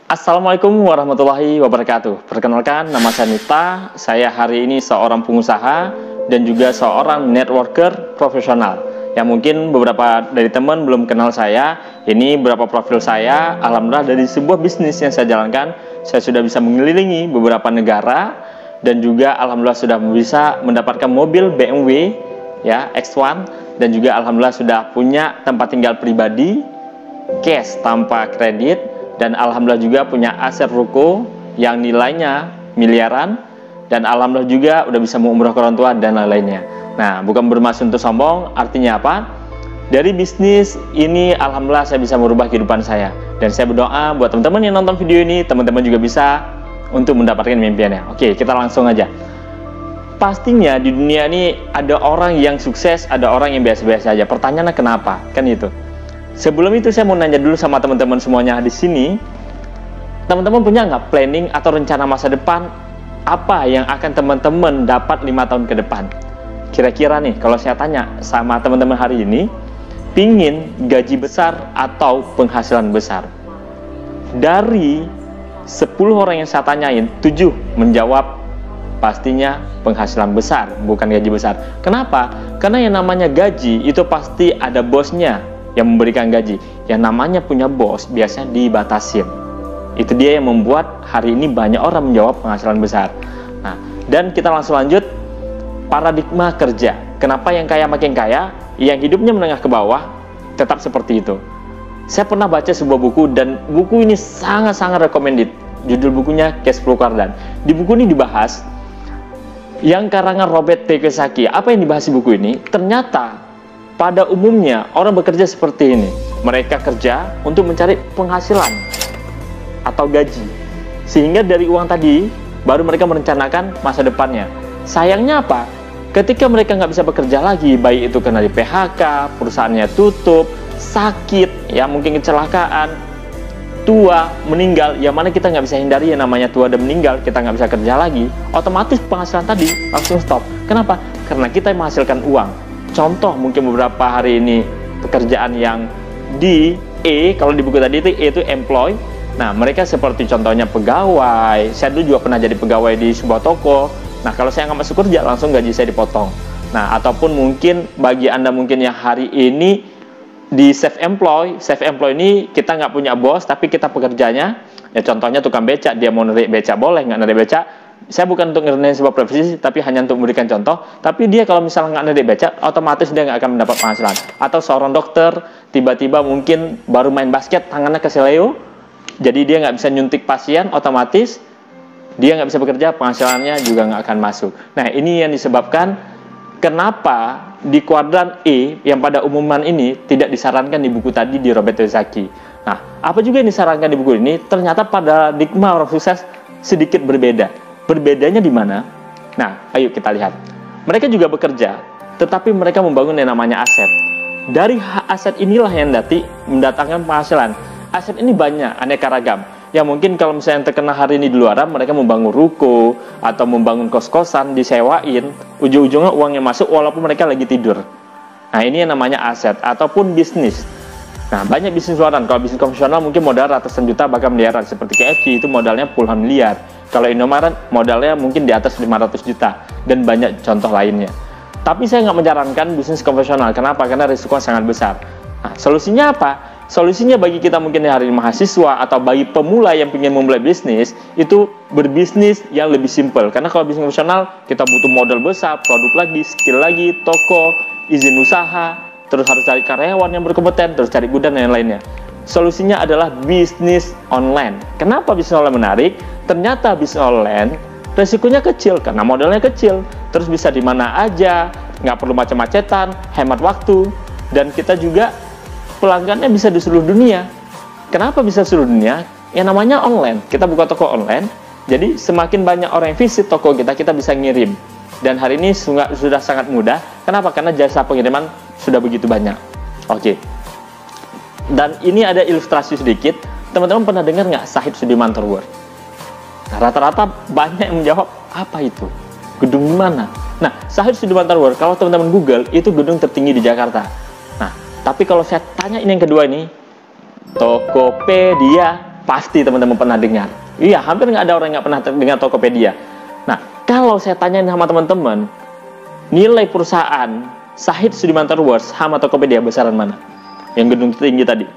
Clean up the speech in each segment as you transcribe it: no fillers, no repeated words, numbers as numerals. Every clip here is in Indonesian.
Assalamualaikum warahmatullahi wabarakatuh. Perkenalkan, nama saya Nita. Saya hari ini seorang pengusaha dan juga seorang networker profesional. Yang mungkin beberapa dari teman belum kenal saya. Ini beberapa profil saya. Alhamdulillah dari sebuah bisnis yang saya jalankan, saya sudah bisa mengelilingi beberapa negara dan juga alhamdulillah sudah bisa mendapatkan mobil BMW ya X1 dan juga alhamdulillah sudah punya tempat tinggal pribadi, cash tanpa kredit. Dan alhamdulillah juga punya aset ruko yang nilainya miliaran. Dan alhamdulillah juga udah bisa mengumroh ke orang tua dan lain-lainnya. Nah, bukan bermaksud untuk sombong, artinya apa? Dari bisnis ini alhamdulillah saya bisa merubah kehidupan saya. Dan saya berdoa buat teman-teman yang nonton video ini, teman-teman juga bisa untuk mendapatkan mimpiannya. Oke, kita langsung aja. Pastinya di dunia ini ada orang yang sukses, ada orang yang biasa-biasa aja. Pertanyaannya kenapa? Kan itu. Sebelum itu saya mau nanya dulu sama teman-teman semuanya di sini. Teman-teman punya nggak planning atau rencana masa depan apa yang akan teman-teman dapat 5 tahun ke depan? Kira-kira nih kalau saya tanya sama teman-teman hari ini, pingin gaji besar atau penghasilan besar? Dari 10 orang yang saya tanyain, 7 menjawab pastinya penghasilan besar, bukan gaji besar. Kenapa? Karena yang namanya gaji itu pasti ada bosnya yang memberikan gaji. Yang namanya punya bos biasanya dibatasin. Itu dia yang membuat hari ini banyak orang menjawab penghasilan besar. Nah, dan kita langsung lanjut paradigma kerja. Kenapa yang kaya makin kaya, yang hidupnya menengah ke bawah tetap seperti itu? Saya pernah baca sebuah buku dan buku ini sangat-sangat recommended. Judul bukunya Cash Flow Cardan. Di buku ini dibahas yang karangan Robert T. Kiyosaki. Apa yang dibahas di buku ini? Ternyata pada umumnya orang bekerja seperti ini. Mereka kerja untuk mencari penghasilan atau gaji. Sehingga dari uang tadi baru mereka merencanakan masa depannya. Sayangnya apa? Ketika mereka nggak bisa bekerja lagi, baik itu karena di PHK, perusahaannya tutup, sakit, ya mungkin kecelakaan, tua, meninggal, yang mana kita nggak bisa hindari yang namanya tua dan meninggal, kita nggak bisa kerja lagi, otomatis penghasilan tadi langsung stop. Kenapa? Karena kita menghasilkan uang. Contoh mungkin beberapa hari ini pekerjaan yang di E, kalau di buku tadi itu employ. Nah, mereka seperti contohnya pegawai. Saya dulu juga pernah jadi pegawai di sebuah toko. Nah, kalau saya nggak masuk kerja, langsung gaji saya dipotong. Nah, ataupun mungkin bagi Anda mungkin yang hari ini di self-employ ini kita nggak punya bos, tapi kita pekerjanya. Ya contohnya tukang becak, dia mau narik becak boleh, nggak narik becak. Saya bukan untuk ngerendahin sebuah profesi, tapi hanya untuk memberikan contoh. Tapi dia kalau misalnya nggak narik becak, otomatis dia nggak akan mendapat penghasilan. Atau seorang dokter, tiba-tiba mungkin baru main basket, tangannya keseleo, jadi dia nggak bisa nyuntik pasien, otomatis dia nggak bisa bekerja, penghasilannya juga nggak akan masuk. Nah, ini yang disebabkan kenapa di kuadran E, yang pada umuman ini, tidak disarankan di buku tadi di Robert Kiyosaki. Nah, apa juga yang disarankan di buku ini? Ternyata paradigma orang sukses sedikit berbeda. Berbedanya di mana? Nah, ayo kita lihat. Mereka juga bekerja, tetapi mereka membangun yang namanya aset. Dari aset inilah yang mendatangkan penghasilan. Aset ini banyak, aneka ragam. Yang mungkin kalau misalnya yang terkena hari ini di luaran, mereka membangun ruko atau membangun kos-kosan, disewain, ujung-ujungnya uang yang masuk walaupun mereka lagi tidur. Nah, ini yang namanya aset ataupun bisnis. Nah, banyak bisnis luaran. Kalau bisnis konvensional mungkin modal ratusan juta bahkan miliaran. Seperti KFC itu modalnya puluhan miliar. Kalau Indomaret modalnya mungkin di atas 500 juta. Dan banyak contoh lainnya. Tapi saya nggak menyarankan bisnis konvensional. Kenapa? Karena risiko sangat besar. Nah, solusinya apa? Solusinya bagi kita mungkin hari ini mahasiswa atau bagi pemula yang ingin memulai bisnis, itu berbisnis yang lebih simpel. Karena kalau bisnis konvensional, kita butuh modal besar, produk lagi, skill lagi, toko, izin usaha, terus harus cari karyawan yang berkompeten, terus cari gudang dan lain-lainnya. Solusinya adalah bisnis online. Kenapa bisnis online menarik? Ternyata bisnis online resikonya kecil karena modalnya kecil. Terus bisa di mana aja, nggak perlu macet-macetan, hemat waktu, dan kita juga pelanggannya bisa di seluruh dunia. Kenapa bisa seluruh dunia? Yang namanya online. Kita buka toko online, jadi semakin banyak orang yang visit toko kita, kita bisa ngirim. Dan hari ini sudah sangat mudah. Kenapa? Karena jasa pengiriman sudah begitu banyak. Oke. Dan ini ada ilustrasi sedikit. Teman-teman pernah dengar nggak Syahid Sudirman Tower? Nah, rata-rata banyak yang menjawab, apa itu? Gedung di mana? Nah, Syahid Sudirman Tower, kalau teman-teman Google, itu gedung tertinggi di Jakarta. Nah, tapi kalau saya tanya ini yang kedua ini, Tokopedia. Pasti teman-teman pernah dengar. Iya, hampir nggak ada orang yang nggak pernah dengar Tokopedia. Nah, kalau saya tanyain sama teman-teman, nilai perusahaan Syahid Sudirman Tower's sama Tokopedia besaran mana? Yang gedung tinggi tadi.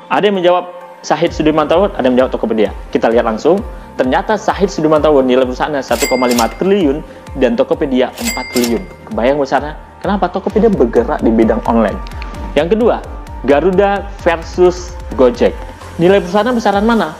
Ada yang menjawab Syahid Sudirman Tower, ada yang menjawab Tokopedia. Kita lihat langsung. Ternyata Syahid Sudirman Tower nilai perusahaannya 1,5 triliun dan Tokopedia 4 triliun. Kebayang besarnya? Kenapa? Tokopedia bergerak di bidang online. Yang kedua, Garuda versus Gojek. Nilai perusahaannya besaran mana?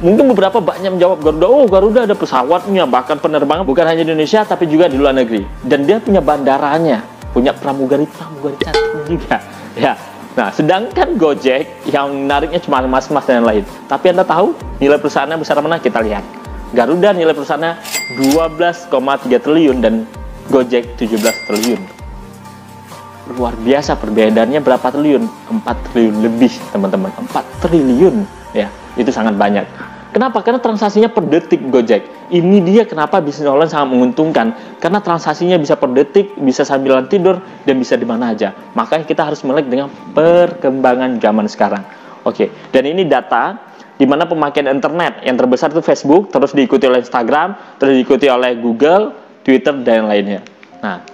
Mungkin beberapa banyak menjawab Garuda. Oh, Garuda ada pesawatnya, bahkan penerbangan bukan hanya di Indonesia tapi juga di luar negeri. Dan dia punya bandaranya, punya pramugari cantik juga. Ya. Nah, sedangkan Gojek yang nariknya cuma mas-mas dan lain. Tapi Anda tahu nilai perusahaannya besar mana? Kita lihat. Garuda nilai perusahaannya 12,3 triliun dan Gojek 17 triliun. Luar biasa perbedaannya berapa triliun? 4 triliun lebih, teman-teman. 4 triliun. Ya, itu sangat banyak. Kenapa? Karena transaksinya per detik Gojek. Ini dia kenapa bisnis online sangat menguntungkan. Karena transaksinya bisa per detik, bisa sambilan tidur, dan bisa di mana aja. Makanya kita harus melek dengan perkembangan zaman sekarang. Oke, dan ini data di mana pemakaian internet yang terbesar itu Facebook, terus diikuti oleh Instagram, terus diikuti oleh Google, Twitter, dan lainnya. Nah,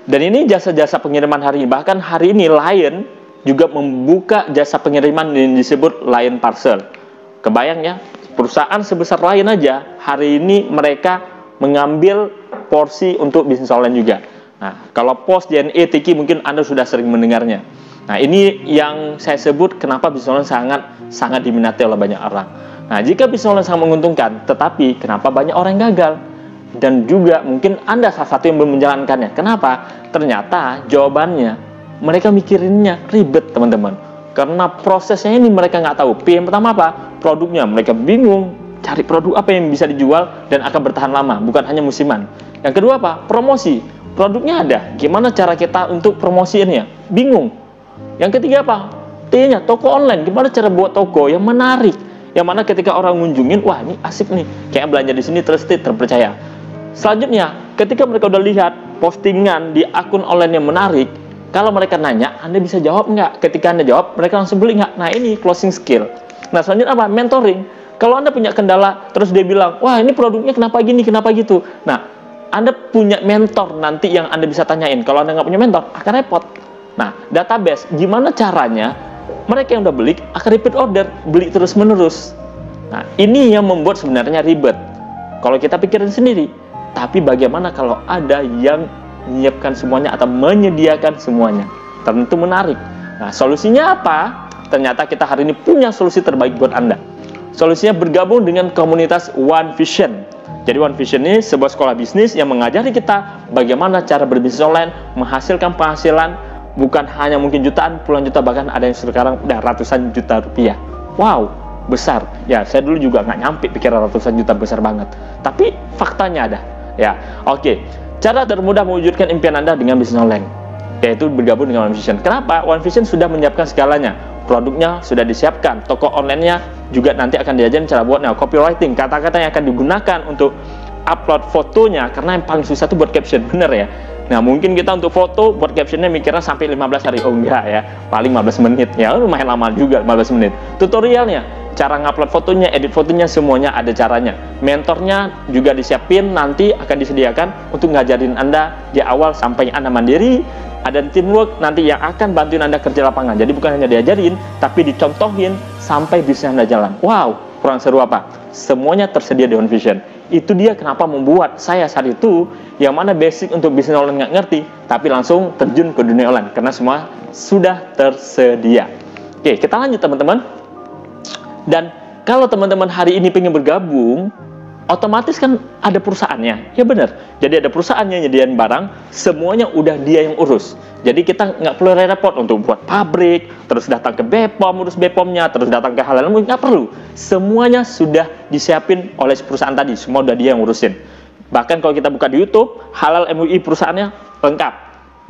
dan ini jasa-jasa pengiriman hari ini. Bahkan hari ini Lion juga membuka jasa pengiriman yang disebut Lion Parcel. Kebayang ya, perusahaan sebesar Lion aja hari ini mereka mengambil porsi untuk bisnis online juga. Nah, kalau Pos, JNE, Tiki mungkin Anda sudah sering mendengarnya. Nah, ini yang saya sebut kenapa bisnis online sangat diminati oleh banyak orang. Nah, jika bisnis online sangat menguntungkan, tetapi kenapa banyak orang yang gagal? Dan juga mungkin Anda salah satu yang belum menjalankannya. Kenapa? Ternyata jawabannya mereka mikirinnya ribet, teman-teman. Karena prosesnya ini mereka nggak tahu. Yang pertama apa? Produknya. Mereka bingung cari produk apa yang bisa dijual dan akan bertahan lama, bukan hanya musiman. Yang kedua apa? Promosi. Produknya ada. Gimana cara kita untuk promosiinnya? Bingung. Yang ketiga apa? T-nya, toko online. Gimana cara buat toko yang menarik? Yang mana ketika orang ngunjungin, wah ini asik nih. Kayak belanja di sini trusted, terpercaya. Selanjutnya, ketika mereka udah lihat postingan di akun online yang menarik, kalau mereka nanya, Anda bisa jawab nggak? Ketika Anda jawab, mereka langsung beli nggak? Nah, ini closing skill. Nah, selanjutnya apa? Mentoring. Kalau Anda punya kendala, terus dia bilang, wah ini produknya kenapa gini, kenapa gitu. Nah, Anda punya mentor nanti yang Anda bisa tanyain. Kalau Anda nggak punya mentor, akan repot. Nah, database, gimana caranya mereka yang udah beli akan repeat order, beli terus-menerus. Nah, ini yang membuat sebenarnya ribet. Kalau kita pikirin sendiri, tapi bagaimana kalau ada yang menyiapkan semuanya atau menyediakan semuanya? Tentu menarik. Nah, solusinya apa? Ternyata kita hari ini punya solusi terbaik buat Anda. Solusinya bergabung dengan komunitas One Vision. Jadi One Vision ini sebuah sekolah bisnis yang mengajari kita bagaimana cara berbisnis online, menghasilkan penghasilan bukan hanya mungkin jutaan, puluhan juta, bahkan ada yang sekarang udah ratusan juta rupiah. Wow, besar. Ya, saya dulu juga nggak nyampe pikiran ratusan juta, besar banget. Tapi faktanya ada. Ya, oke. Cara termudah mewujudkan impian Anda dengan bisnis online, yaitu bergabung dengan One Vision. Kenapa? One Vision sudah menyiapkan segalanya. Produknya sudah disiapkan, toko online-nya juga nanti akan diajarin cara buatnya, copywriting, kata-kata yang akan digunakan untuk upload fotonya, karena yang paling susah itu buat caption, bener ya? Nah, mungkin kita untuk foto, buat captionnya mikirnya sampai 15 hari, oh enggak ya, paling 15 menit, ya lumayan lama juga 15 menit. Tutorialnya, cara ngupload fotonya, edit fotonya, semuanya ada caranya. Mentornya juga disiapin, nanti akan disediakan untuk ngajarin Anda di awal sampai Anda mandiri. Ada teamwork nanti yang akan bantuin Anda kerja lapangan. Jadi bukan hanya diajarin, tapi dicontohin sampai bisnis Anda jalan. Wow, kurang seru apa? Semuanya tersedia di One Vision. Itu dia kenapa membuat saya saat itu, yang mana basic untuk bisnis online nggak ngerti, tapi langsung terjun ke dunia online, karena semua sudah tersedia. Oke, kita lanjut teman-teman. Dan kalau teman-teman hari ini pengen bergabung, otomatis kan ada perusahaannya, ya benar. Jadi ada perusahaannya nyediain barang, semuanya udah dia yang urus. Jadi kita nggak perlu repot untuk buat pabrik, terus datang ke BPOM, urus BPOM-nya, terus datang ke halal, nggak perlu. Semuanya sudah disiapin oleh perusahaan tadi, semua udah dia yang urusin. Bahkan kalau kita buka di YouTube, halal MUI perusahaannya lengkap,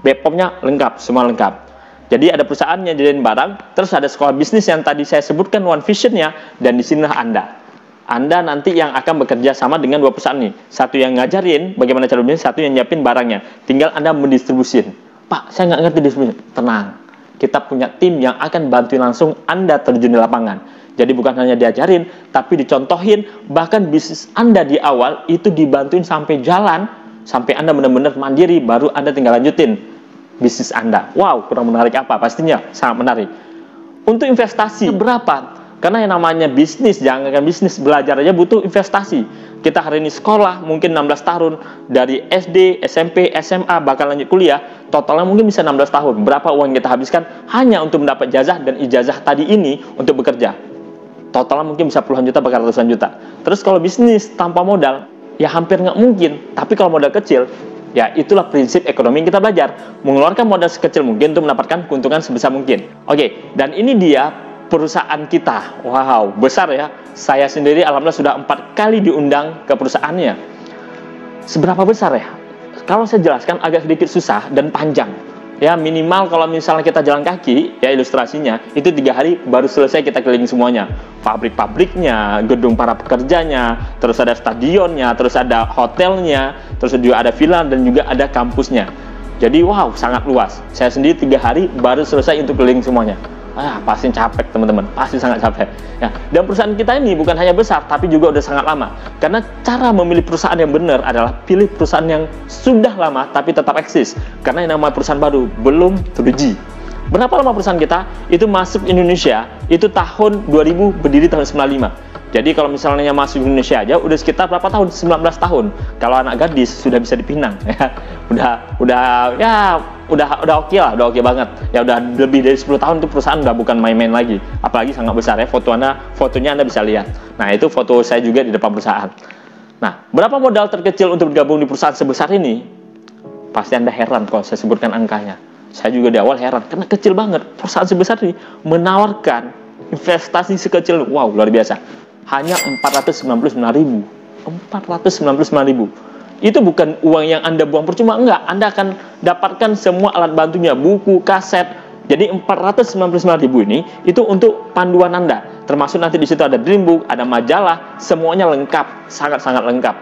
BPOM-nya lengkap, semua lengkap. Jadi ada perusahaan yang jadiin barang, terus ada sekolah bisnis yang tadi saya sebutkan One Vision-nya, dan di sinilah Anda nanti yang akan bekerja sama dengan dua perusahaan nih. Satu yang ngajarin bagaimana cara bisnis, satu yang nyiapin barangnya. Tinggal Anda mendistribusin. Pak, saya nggak ngerti distribusi. Tenang, kita punya tim yang akan bantu langsung Anda terjun di lapangan. Jadi bukan hanya diajarin, tapi dicontohin. Bahkan bisnis Anda di awal itu dibantuin sampai jalan, sampai Anda benar-benar mandiri, baru Anda tinggal lanjutin bisnis Anda. Wow, kurang menarik apa? Pastinya sangat menarik. Untuk investasi berapa? Karena yang namanya bisnis, jangankan bisnis, belajar aja butuh investasi. Kita hari ini sekolah, mungkin 16 tahun, dari SD, SMP, SMA, bahkan lanjut kuliah, totalnya mungkin bisa 16 tahun. Berapa uang yang kita habiskan hanya untuk mendapat ijazah, dan ijazah tadi ini untuk bekerja. Totalnya mungkin bisa puluhan juta, bahkan ratusan juta. Terus kalau bisnis tanpa modal, ya hampir nggak mungkin. Tapi kalau modal kecil, ya itulah prinsip ekonomi yang kita belajar. Mengeluarkan modal sekecil mungkin untuk mendapatkan keuntungan sebesar mungkin. Oke, dan ini dia perusahaan kita. Wow, besar ya. Saya sendiri alhamdulillah sudah 4 kali diundang ke perusahaannya. Seberapa besar ya? Kalau saya jelaskan agak sedikit susah dan panjang. Ya, minimal kalau misalnya kita jalan kaki, ya ilustrasinya, itu 3 hari baru selesai kita keliling semuanya. Pabrik-pabriknya, gedung para pekerjanya, terus ada stadionnya, terus ada hotelnya, terus juga ada villa, dan juga ada kampusnya. Jadi wow, sangat luas. Saya sendiri 3 hari baru selesai untuk keliling semuanya. Pasti capek teman-teman, pasti sangat capek ya. Dan perusahaan kita ini bukan hanya besar, tapi juga udah sangat lama. Karena cara memilih perusahaan yang benar adalah pilih perusahaan yang sudah lama tapi tetap eksis. Karena yang namanya perusahaan baru belum teruji. Berapa lama perusahaan kita itu masuk Indonesia? Itu tahun 2000, berdiri tahun 95. Jadi kalau misalnya masuk Indonesia aja udah sekitar berapa tahun? 19 tahun. Kalau anak gadis sudah bisa dipinang ya. Udah oke lah, udah oke banget. Ya udah lebih dari 10 tahun itu perusahaan udah bukan main-main lagi. Apalagi sangat besar ya, fotonya Anda bisa lihat. Nah, itu foto saya juga di depan perusahaan. Nah, berapa modal terkecil untuk bergabung di perusahaan sebesar ini? Pasti Anda heran kalau saya sebutkan angkanya. Saya juga di awal heran karena kecil banget. Perusahaan sebesar ini menawarkan investasi sekecil, wow, luar biasa. Hanya 499.000. 499.000. Itu bukan uang yang Anda buang percuma, enggak. Anda akan dapatkan semua alat bantunya, buku, kaset. Jadi 499.000 ini itu untuk panduan Anda. Termasuk nanti di situ ada Dreambook, ada majalah, semuanya lengkap, sangat-sangat lengkap.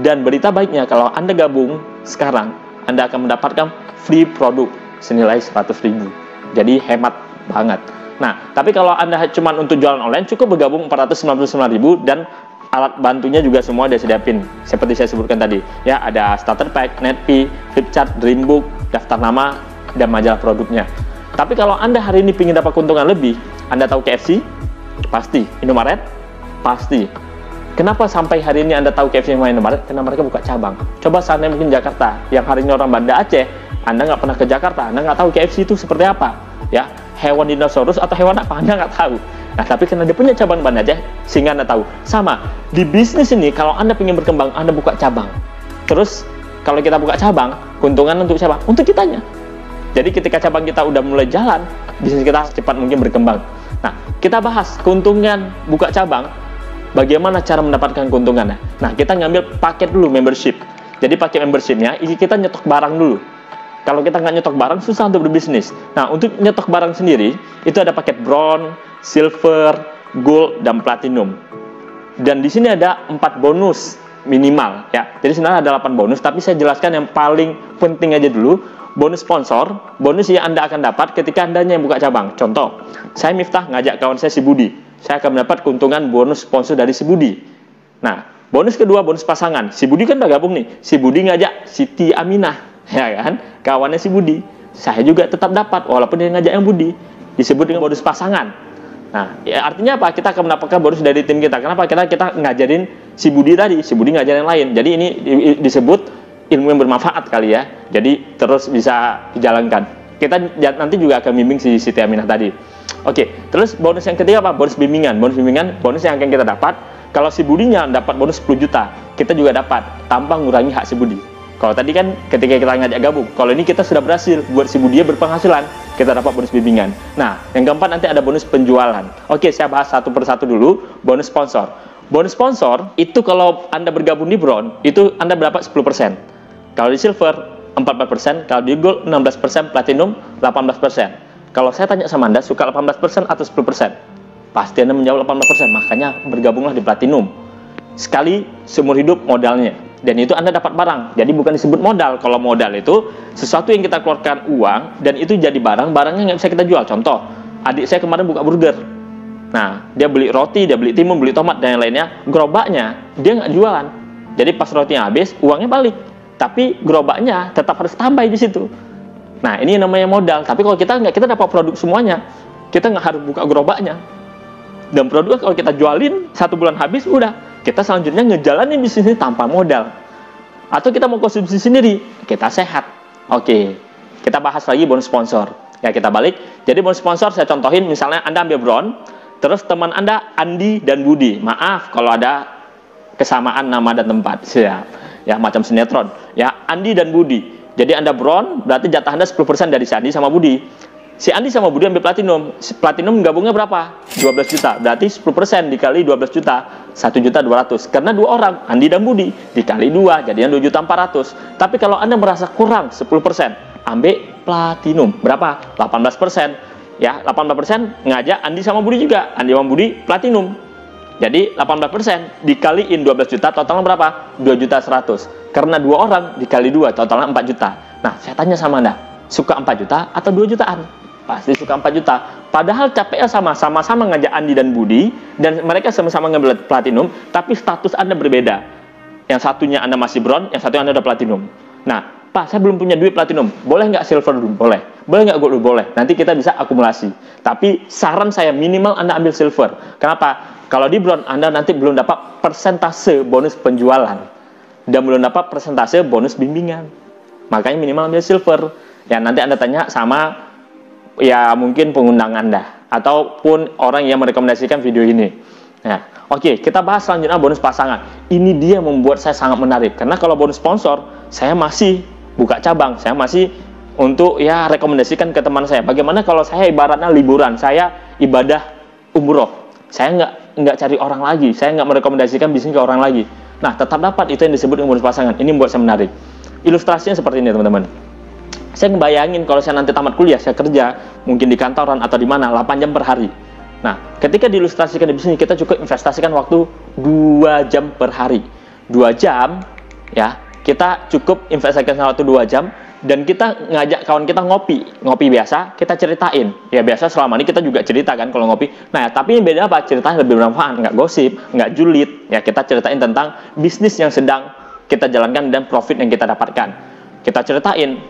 Dan berita baiknya kalau Anda gabung sekarang, Anda akan mendapatkan free produk senilai 100.000. Jadi hemat banget. Nah, tapi kalau Anda cuma untuk jualan online, cukup bergabung 499.000 dan alat bantunya juga semua udah siapin. Seperti saya sebutkan tadi, ya ada starter pack, netpi, flipchart, Dreambook, daftar nama, dan majalah produknya. Tapi kalau Anda hari ini ingin dapat keuntungan lebih, Anda tahu KFC? Pasti. Indomaret? Pasti. Kenapa sampai hari ini Anda tahu KFC sama Indomaret? Karena mereka buka cabang. Coba seandainya mungkin Jakarta, yang hari ini orang Banda Aceh, Anda nggak pernah ke Jakarta, Anda nggak tahu KFC itu seperti apa, ya. Hewan dinosaurus atau hewan apa, Anda nggak tahu. Nah, tapi karena dia punya cabang Banda Aceh, sehingga Anda tahu. Sama, di bisnis ini, kalau Anda ingin berkembang, Anda buka cabang. Terus, kalau kita buka cabang, keuntungan untuk siapa? Untuk kitanya. Jadi, ketika cabang kita udah mulai jalan, bisnis kita cepat mungkin berkembang. Nah, kita bahas keuntungan buka cabang, bagaimana cara mendapatkan keuntungannya. Nah, kita ngambil paket dulu, membership. Jadi, paket membershipnya, kita nyetok barang dulu. Kalau kita nggak nyetok barang, susah untuk berbisnis. Nah, untuk nyetok barang sendiri, itu ada paket bronze, silver, gold, dan platinum. Dan di sini ada 4 bonus minimal, ya. Jadi sebenarnya ada 8 bonus, tapi saya jelaskan yang paling penting aja dulu. Bonus sponsor, bonus yang Anda akan dapat ketika Anda yang buka cabang. Contoh, saya Miftah ngajak kawan saya si Budi. Saya akan mendapat keuntungan bonus sponsor dari si Budi. Nah, bonus kedua, bonus pasangan. Si Budi kan udah gabung nih. Si Budi ngajak Siti Aminah. Ya kan, kawannya si Budi, saya juga tetap dapat walaupun dia ngajak yang Budi, disebut dengan bonus pasangan. Nah, ya artinya apa? Kita akan mendapatkan bonus dari tim kita. Kenapa? Kita ngajarin si Budi tadi, si Budi ngajarin yang lain. Jadi ini disebut ilmu yang bermanfaat kali ya. Jadi terus bisa dijalankan. Kita nanti juga akan bimbing si Siti Aminah tadi. Oke, terus bonus yang ketiga apa? Bonus bimbingan. Bonus yang akan kita dapat. Kalau si Budinya dapat bonus 10 juta, kita juga dapat tanpa ngurangi hak si Budi. Kalau tadi kan ketika kita ngajak gabung, kalau ini kita sudah berhasil buat si Budi berpenghasilan, kita dapat bonus bimbingan. Nah, yang keempat nanti ada bonus penjualan. Oke, saya bahas satu persatu dulu. Bonus sponsor. Bonus sponsor itu kalau Anda bergabung di bronze, itu Anda berapa? 10%. Kalau di silver 14%, kalau di gold 16%, platinum 18%. Kalau saya tanya sama Anda, suka 18% atau 10%? Pasti Anda menjawab 18%, makanya bergabunglah di platinum. Sekali seumur hidup modalnya. Dan itu Anda dapat barang, jadi bukan disebut modal. Kalau modal itu sesuatu yang kita keluarkan uang dan itu jadi barang, barangnya nggak bisa kita jual. Contoh, adik saya kemarin buka burger. Nah, dia beli roti, dia beli timun, beli tomat, dan yang lainnya. Gerobaknya, dia nggak jualan. Jadi pas rotinya habis, uangnya balik. Tapi gerobaknya tetap harus tambah di situ. Nah, ini namanya modal. Tapi kalau kita nggak, kita dapat produk semuanya. Kita nggak harus buka gerobaknya. Dan produk kalau kita jualin, 1 bulan habis, udah. Kita selanjutnya ngejalanin bisnis ini tanpa modal. Atau kita mau konsumsi sendiri, kita sehat. Oke, kita bahas lagi bonus sponsor. Ya, kita balik. Jadi bonus sponsor saya contohin, misalnya Anda ambil Bron, terus teman Anda Andi dan Budi. Maaf kalau ada kesamaan nama dan tempat. Siap. Ya, macam sinetron. Ya, Andi dan Budi. Jadi Anda Bron, berarti jatah Anda 10% dari si Andi sama Budi. Si Andi sama Budi ambil platinum. Platinum gabungnya berapa? 12 juta. Berarti 10% dikali 12 juta. 1.200.000. Karena 2 orang, Andi dan Budi. Dikali 2, jadinya 2.400.000. Tapi kalau Anda merasa kurang 10%, ambil platinum. Berapa? 18%. Ya, 18% ngajak Andi sama Budi juga. Andi sama Budi platinum. Jadi 18% dikaliin 12 juta, totalnya berapa? 2.100.000. Karena 2 orang dikali 2, totalnya 4 juta. Nah, saya tanya sama Anda, suka 4 juta atau 2 jutaan? Pasti suka 4 juta. Padahal capeknya sama-sama ngajak Andi dan Budi, dan mereka sama-sama ngambil platinum, tapi status Anda berbeda. Yang satunya Anda masih bron, yang satunya Anda udah platinum. Nah, Pak, saya belum punya duit platinum. Boleh nggak silver dulu? Boleh. Boleh nggak gold dulu? Boleh. Nanti kita bisa akumulasi. Tapi saran saya minimal Anda ambil silver. Kenapa? Kalau di bron, Anda nanti belum dapat persentase bonus penjualan. Dan belum dapat persentase bonus bimbingan. Makanya minimal ambil silver. Ya, nanti Anda tanya sama ya mungkin pengundang Anda ataupun orang yang merekomendasikan video ini. Ya, oke, kita bahas selanjutnya bonus pasangan. Ini dia membuat saya sangat menarik. Karena kalau bonus sponsor, saya masih buka cabang, saya masih untuk ya rekomendasikan ke teman saya. Bagaimana kalau saya ibaratnya liburan, saya ibadah umroh, saya nggak cari orang lagi, saya nggak merekomendasikan bisnis ke orang lagi. Nah, tetap dapat, itu yang disebut dengan bonus pasangan. Ini membuat saya menarik. Ilustrasinya seperti ini, teman-teman. Saya ngebayangin kalau saya nanti tamat kuliah, saya kerja mungkin di kantoran atau di mana 8 jam per hari. Nah, ketika diilustrasikan di bisnis, kita cukup investasikan waktu 2 jam per hari. 2 jam ya, kita cukup investasikan waktu 2 jam, dan kita ngajak kawan kita ngopi biasa, kita ceritain. Ya biasa selama ini kita juga cerita kan kalau ngopi. Nah, tapi yang beda apa? Ceritanya lebih bermanfaat, nggak gosip, nggak julid. Ya, kita ceritain tentang bisnis yang sedang kita jalankan dan profit yang kita dapatkan. Kita ceritain,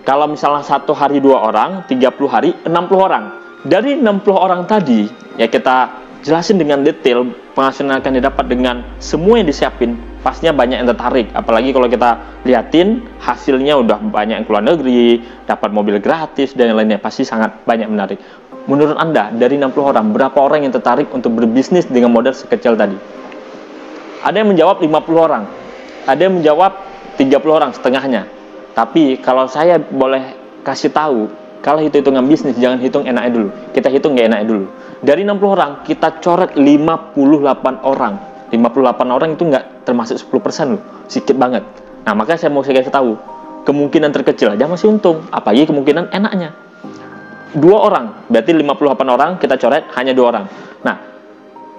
kalau misalnya 1 hari 2 orang, 30 hari 60 orang. Dari 60 orang tadi, ya kita jelasin dengan detail penghasilan akan didapat dengan semua yang disiapin. Pastinya banyak yang tertarik. Apalagi kalau kita liatin hasilnya udah banyak yang keluar negeri, dapat mobil gratis dan yang lainnya. Pasti sangat banyak menarik. Menurut Anda, dari 60 orang, berapa orang yang tertarik untuk berbisnis dengan modal sekecil tadi? Ada yang menjawab 50 orang. Ada yang menjawab 30 orang, setengahnya. Tapi kalau saya boleh kasih tahu, kalau hitung-hitungan bisnis jangan hitung enaknya dulu. Kita hitung nggak enaknya dulu. Dari 60 orang, kita coret 58 orang. 58 orang itu nggak termasuk 10% loh. Sedikit banget. Nah, makanya saya mau kasih tahu, kemungkinan terkecil aja masih untung. Apalagi kemungkinan enaknya. 2 orang, berarti 58 orang kita coret hanya 2 orang. Nah,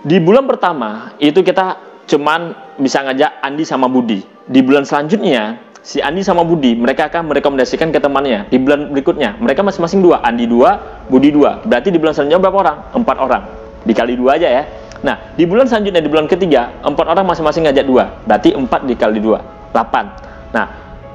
di bulan pertama itu kita cuman bisa ngajak Andi sama Budi. Di bulan selanjutnya si Andi sama Budi, mereka akan merekomendasikan ke temannya. Di bulan berikutnya, mereka masing-masing 2. Andi 2, Budi 2. Berarti di bulan selanjutnya berapa orang? 4 orang. Dikali 2 aja ya. Nah, di bulan selanjutnya, di bulan ketiga, 4 orang masing-masing ngajak 2. Berarti 4 dikali 2, 8. Nah,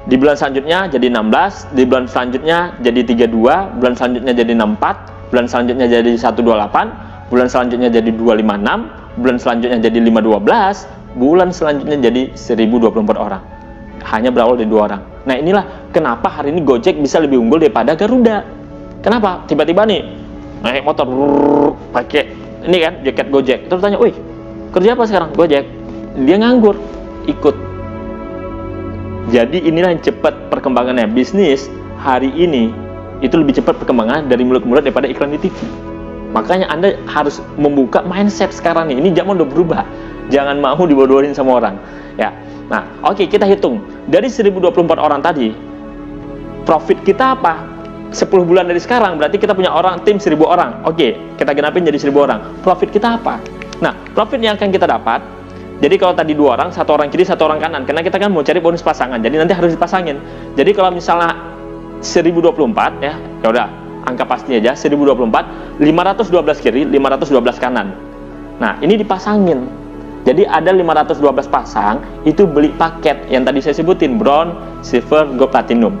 di bulan selanjutnya jadi 16. Di bulan selanjutnya jadi 32. Bulan selanjutnya jadi 64. Bulan selanjutnya jadi 128. Bulan selanjutnya jadi 256. Bulan selanjutnya jadi 512. Bulan selanjutnya jadi 1024 orang. Hanya berawal dari 2 orang. Nah, inilah kenapa hari ini Gojek bisa lebih unggul daripada Garuda. Kenapa? Tiba-tiba nih naik motor pakai ini kan jaket Gojek. Terus tanya, "Wih, kerja apa sekarang?" Gojek. Dia nganggur, ikut. Jadi inilah yang cepat perkembangannya. Bisnis hari ini itu lebih cepat perkembangan dari mulut ke mulut daripada iklan di TV. Makanya Anda harus membuka mindset sekarang nih. Ini zaman udah berubah. Jangan mau dibodohin sama orang. Ya. Nah, oke, kita hitung. Dari 1024 orang tadi, profit kita apa? 10 bulan dari sekarang, berarti kita punya tim 1000 orang. Oke, kita genapin jadi 1000 orang. Profit kita apa? Nah, profit yang akan kita dapat, jadi kalau tadi 2 orang, 1 orang kiri, 1 orang kanan. Karena kita kan mau cari bonus pasangan, jadi nanti harus dipasangin. Jadi kalau misalnya 1024 ya udah, angka pasti aja 1024, 512 kiri, 512 kanan. Nah, ini dipasangin. Jadi ada 512 pasang, itu beli paket yang tadi saya sebutin, bronze, silver, gold, platinum.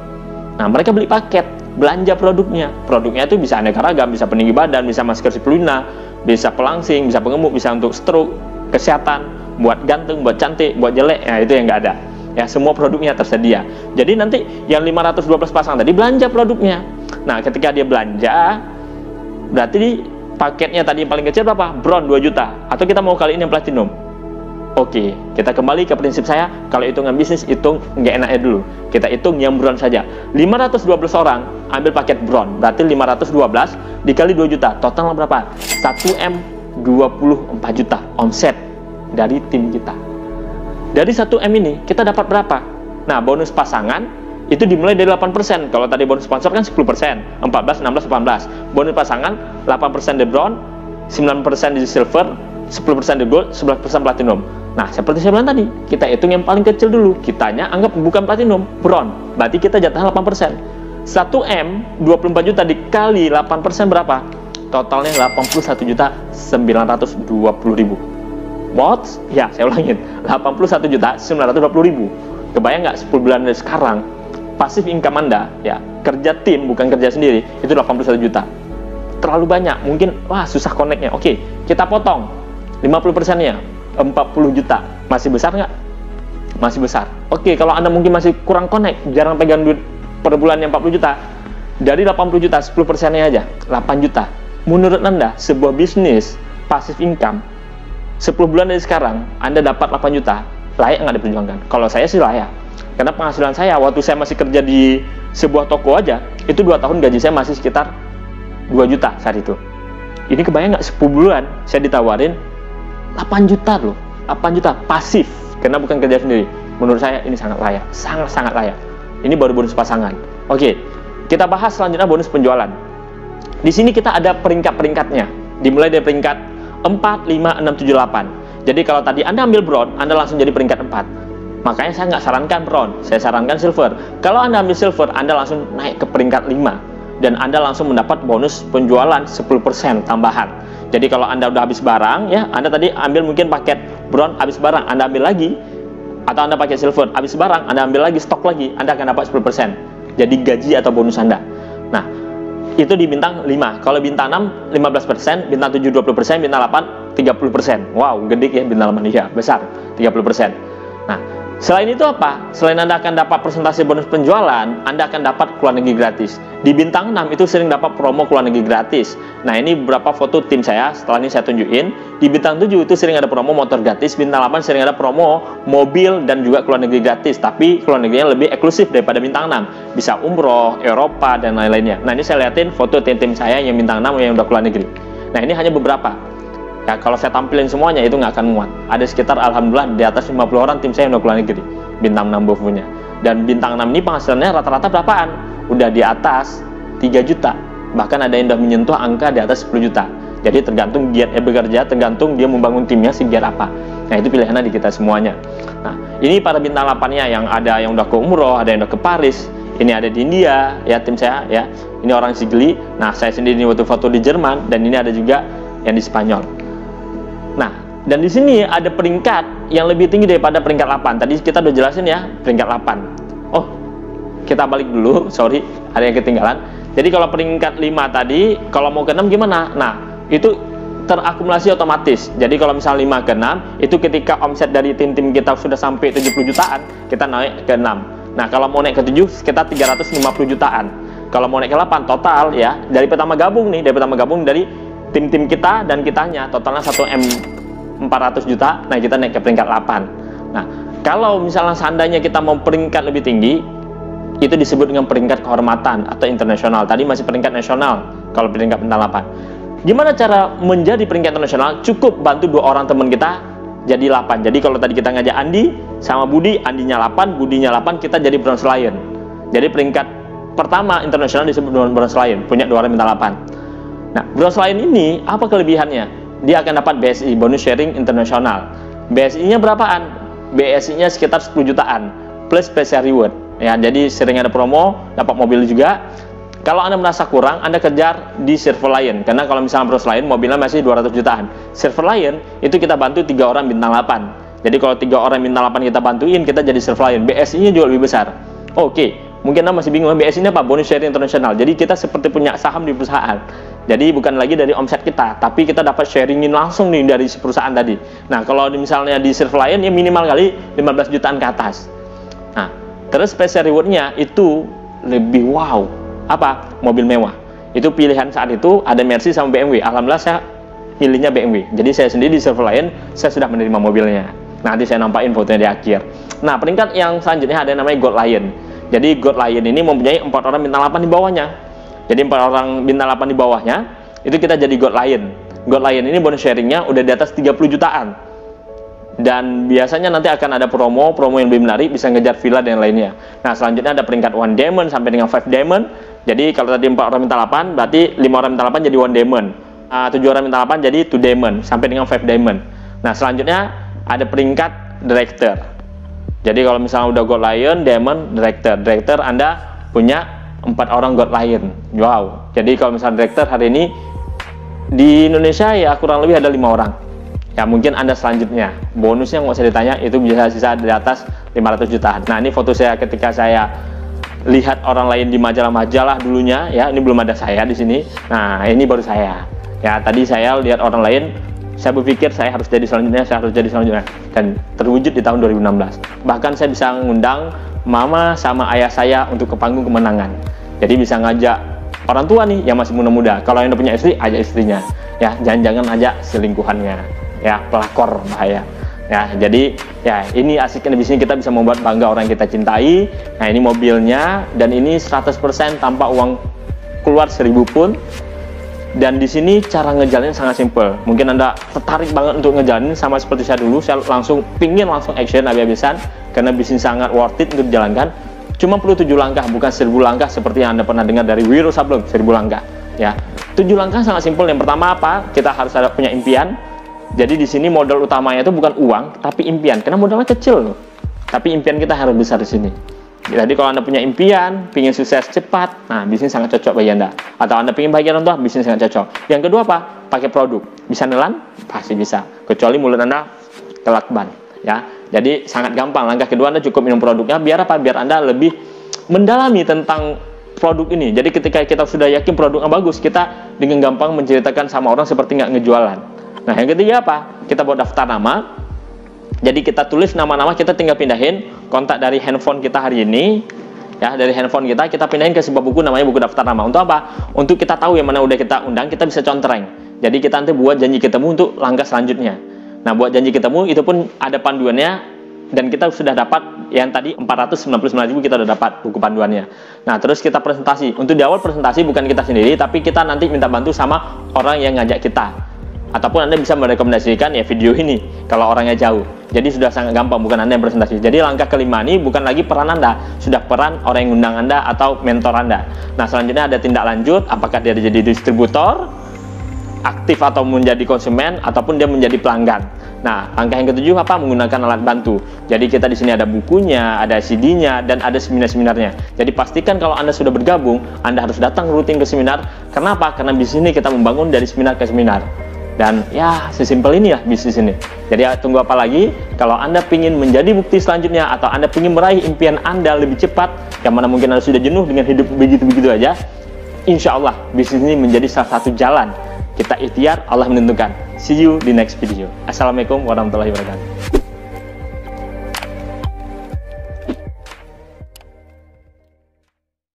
Nah, mereka beli paket, belanja produknya. Produknya itu bisa aneka ragam, bisa peninggi badan, bisa masker spirulina, bisa pelangsing, bisa pengemuk, bisa untuk stroke, kesehatan, buat ganteng, buat cantik, buat jelek. Nah, itu yang nggak ada. Ya, semua produknya tersedia. Jadi nanti yang 512 pasang tadi belanja produknya. Nah, ketika dia belanja, berarti paketnya tadi yang paling kecil berapa? Bronze 2 juta. Atau kita mau kali ini yang platinum? Oke, kita kembali ke prinsip saya. Kalau hitungan bisnis, hitung nggak enaknya dulu. Kita hitung yang bronze saja. 512 orang ambil paket bronze. Berarti 512 dikali 2 juta. Total berapa? 1M 24 juta omset dari tim kita. Dari 1M ini kita dapat berapa? Nah, bonus pasangan itu dimulai dari 8%. Kalau tadi bonus sponsor kan 10%, 14, 16, 18. Bonus pasangan 8% di bronze, 9% di silver, 10% di gold, 11% platinum. Nah, seperti saya bilang tadi, kita hitung yang paling kecil dulu. Kitanya anggap bukan platinum, bronze. Berarti kita jatah 8%. 1M 24 juta dikali 8% berapa? Totalnya 81.920.000. What? Ya, saya ulangin. 81.920.000. Kebayang nggak 10 bulan dari sekarang pasif income Anda, ya, kerja tim bukan kerja sendiri, itu 81 juta. Terlalu banyak, mungkin wah susah connect-nya. Oke, kita potong 50%-nya, 40 juta. Masih besar nggak? Masih besar. Oke, kalau Anda mungkin masih kurang connect, jarang pegang duit per bulannya 40 juta. Dari 80 juta, 10%-nya aja, 8 juta. Menurut Anda, sebuah bisnis pasif income 10 bulan dari sekarang, Anda dapat 8 juta, layak nggak diperjuangkan? Kalau saya sih layak. Karena penghasilan saya, waktu saya masih kerja di sebuah toko aja, itu 2 tahun gaji saya masih sekitar 2 juta saat itu. Ini kebayang nggak 10 bulan saya ditawarin 8 juta loh. 8 juta pasif, karena bukan kerja sendiri. Menurut saya ini sangat layak, sangat-sangat layak. Ini baru bonus pasangan. Oke, kita bahas selanjutnya bonus penjualan. Di sini kita ada peringkat-peringkatnya. Dimulai dari peringkat 4, 5, 6, 7, 8. Jadi kalau tadi Anda ambil bronze, Anda langsung jadi peringkat 4. Makanya saya nggak sarankan bronze, saya sarankan silver. Kalau Anda ambil silver, Anda langsung naik ke peringkat 5. Dan Anda langsung mendapat bonus penjualan 10% tambahan. Jadi kalau Anda udah habis barang, ya, Anda tadi ambil mungkin paket bronze, habis barang, Anda ambil lagi. Atau Anda pakai silver, habis barang, Anda ambil lagi, stok lagi, Anda akan dapat 10%. Jadi gaji atau bonus Anda. Nah, itu di bintang 5. Kalau bintang 6, 15%, bintang 7, 20%, bintang 8, 30%. Wow, gede ya bintang 8, ya, besar, 30%. Nah, selain itu apa? Selain Anda akan dapat persentase bonus penjualan, Anda akan dapat keluar negeri gratis. Di bintang 6 itu sering dapat promo keluar negeri gratis. Nah, ini beberapa foto tim saya, setelah ini saya tunjukin. Di bintang 7 itu sering ada promo motor gratis, bintang 8 sering ada promo mobil dan juga keluar negeri gratis. Tapi keluar negerinya lebih eksklusif daripada bintang 6. Bisa umroh, Eropa, dan lain-lainnya. Nah, ini saya liatin foto tim-tim saya yang bintang 6 yang udah keluar negeri. Nah, ini hanya beberapa. Ya, kalau saya tampilin semuanya itu nggak akan muat. Ada sekitar alhamdulillah di atas 50 orang tim saya yang udah keluar negeri bintang 6 bovunya. Dan bintang 6 ini penghasilannya rata-rata berapaan? Udah di atas 3 juta. Bahkan ada yang udah menyentuh angka di atas 10 juta. Jadi tergantung giat bekerja, tergantung dia membangun timnya giat apa. Nah, itu pilihannya di kita semuanya. Nah, ini para bintang 8-nya yang ada yang udah ke umroh, ada yang udah ke Paris. Ini ada di India, ya tim saya, ya. Ini orang Sigli. Nah, saya sendiri waktu foto di Jerman, dan ini ada juga yang di Spanyol. Nah, dan di sini ada peringkat yang lebih tinggi daripada peringkat 8. Tadi kita udah jelasin ya, peringkat 8. Oh, kita balik dulu, sorry, ada yang ketinggalan. Jadi kalau peringkat 5 tadi, kalau mau ke 6 gimana? Nah, itu terakumulasi otomatis. Jadi kalau misalnya 5 ke 6, itu ketika omset dari tim-tim kita sudah sampai 70 jutaan, kita naik ke 6. Nah, kalau mau naik ke 7, sekitar 350 jutaan. Kalau mau naik ke 8, total ya, dari pertama gabung dari tim-tim kita dan kitanya totalnya 1M 400 juta. Nah, kita naik ke peringkat 8. Nah, kalau misalnya seandainya kita mau peringkat lebih tinggi, itu disebut dengan peringkat kehormatan atau internasional. Tadi masih peringkat nasional kalau peringkat bintang 8. Gimana cara menjadi peringkat internasional? Cukup bantu 2 orang teman kita jadi 8. Jadi kalau tadi kita ngajak Andi sama Budi, Andinya 8, Budinya 8, kita jadi bronze lion. Jadi peringkat pertama internasional disebut dengan bronze lion, punya 2 orang bintang 8. Nah, bronze lion ini apa kelebihannya? Dia akan dapat BSI, bonus sharing internasional. BSI-nya berapaan? BSI-nya sekitar 10 jutaan plus special reward. Ya, jadi sering ada promo, dapat mobil juga. Kalau Anda merasa kurang, Anda kejar di server lain. Karena kalau misalnya bros lain, mobilnya masih 200 jutaan. Server lain, itu kita bantu 3 orang bintang 8. Jadi kalau 3 orang bintang 8 kita bantuin, kita jadi server lain. BSI-nya juga lebih besar. Oke, mungkin Anda masih bingung, BSI ini apa? Bonus sharing internasional. Jadi kita seperti punya saham di perusahaan. Jadi bukan lagi dari omset kita, tapi kita dapat sharingin langsung nih dari perusahaan tadi. Nah, kalau misalnya di server lain, ya minimal kali 15 jutaan ke atas. Nah, terus special reward-nya itu lebih wow. Apa? Mobil mewah. Itu pilihan saat itu ada Mercy sama BMW. Alhamdulillah saya pilihnya BMW. Jadi saya sendiri di server lain, saya sudah menerima mobilnya. Nanti saya nampakin fotonya di akhir. Nah, peringkat yang selanjutnya ada yang namanya Gold Lion. Jadi Gold Lion ini mempunyai 4 orang bintang 8 di bawahnya. Jadi 4 orang bintang 8 di bawahnya, itu kita jadi Gold Lion. Gold Lion ini bonus sharingnya udah di atas 30 jutaan. Dan biasanya nanti akan ada promo yang lebih menarik, bisa ngejar villa dan lainnya. Nah, selanjutnya ada peringkat 1 Diamond sampai dengan 5 Diamond. Jadi kalau tadi 4 orang bintang 8, berarti 5 orang bintang 8 jadi 1 Diamond. 7 orang bintang 8 jadi 2 Diamond sampai dengan 5 Diamond. Nah, selanjutnya ada peringkat Director. Jadi kalau misalnya udah Gold Lion, Diamond, Director Anda punya 4 orang Gold Lion. Wow. Jadi kalau misalnya Director hari ini di Indonesia ya kurang lebih ada 5 orang. Ya mungkin Anda selanjutnya. Bonusnya nggak usah ditanya, itu bisa sisa di atas 500 jutaan. Nah, ini foto saya ketika saya lihat orang lain di majalah-majalah dulunya ya. Ini belum ada saya di sini. Nah, ini baru saya. Ya, tadi saya lihat orang lain, saya berpikir saya harus jadi selanjutnya, dan terwujud di tahun 2016. Bahkan saya bisa mengundang mama sama ayah saya untuk ke panggung kemenangan. Jadi bisa ngajak orang tua nih yang masih muda-muda. Kalau yang udah punya istri, ajak istrinya. Ya, jangan-jangan ajak selingkuhannya. Ya, pelakor bahaya. Ya, jadi ya ini asiknya di sini, kita bisa membuat bangga orang yang kita cintai. Nah, ini mobilnya, dan ini 100% tanpa uang keluar 1000 pun. Dan di sini cara ngejalannya sangat simple. Mungkin Anda tertarik banget untuk ngejalanin sama seperti saya dulu. Saya pingin langsung action habis-habisan karena bisnis sangat worth it untuk dijalankan. Cuma perlu 7 langkah, bukan 1000 langkah seperti yang Anda pernah dengar dari Wiro Sableng, 1000 langkah. Ya, 7 langkah sangat simpel. Yang pertama apa? Kita harus ada punya impian. Jadi di sini modal utamanya itu bukan uang, tapi impian. Karena modalnya kecil loh. Tapi impian kita harus besar di sini. Jadi kalau Anda punya impian, pingin sukses cepat, nah bisnis sangat cocok bagi Anda. Atau Anda pingin bahagia orang tua, bisnis sangat cocok. Yang kedua apa? Pakai produk. Bisa nelan? Pasti bisa. Kecuali mulut Anda kelakban. Ya, jadi sangat gampang. Langkah kedua Anda cukup minum produknya. Biar apa? Biar Anda lebih mendalami tentang produk ini. Jadi ketika kita sudah yakin produknya bagus, kita dengan gampang menceritakan sama orang seperti nggak ngejualan. Nah, yang ketiga apa? Kita buat daftar nama. Jadi kita tulis nama-nama, kita tinggal pindahin kontak dari handphone kita hari ini. Ya, dari handphone kita pindahin ke sebuah buku namanya buku daftar nama. Untuk apa? Untuk kita tahu yang mana udah kita undang, kita bisa contreng. Jadi kita nanti buat janji ketemu untuk langkah selanjutnya. Nah, buat janji ketemu itu pun ada panduannya, dan kita sudah dapat yang tadi 499.000 kita udah dapat buku panduannya. Nah, terus kita presentasi. Untuk di awal presentasi bukan kita sendiri, tapi kita nanti minta bantu sama orang yang ngajak kita. Ataupun Anda bisa merekomendasikan ya video ini kalau orangnya jauh. Jadi sudah sangat gampang, bukan Anda yang presentasi. Jadi langkah kelima ini bukan lagi peran Anda, sudah peran orang yang undang Anda atau mentor Anda. Nah, selanjutnya ada tindak lanjut, apakah dia jadi distributor, aktif atau menjadi konsumen, ataupun dia menjadi pelanggan. Nah, langkah yang ketujuh apa? Menggunakan alat bantu. Jadi kita di sini ada bukunya, ada CD-nya, dan ada seminar-seminarnya. Jadi pastikan kalau Anda sudah bergabung, Anda harus datang rutin ke seminar. Kenapa? Karena di sini kita membangun dari seminar ke seminar. Dan ya sesimpel ini ya bisnis ini. Jadi ya, tunggu apa lagi? Kalau Anda ingin menjadi bukti selanjutnya, atau Anda ingin meraih impian Anda lebih cepat, yang mana mungkin Anda sudah jenuh dengan hidup begitu-begitu aja, insya Allah bisnis ini menjadi salah satu jalan. Kita ikhtiar, Allah menentukan. See you di next video. Assalamualaikum warahmatullahi wabarakatuh.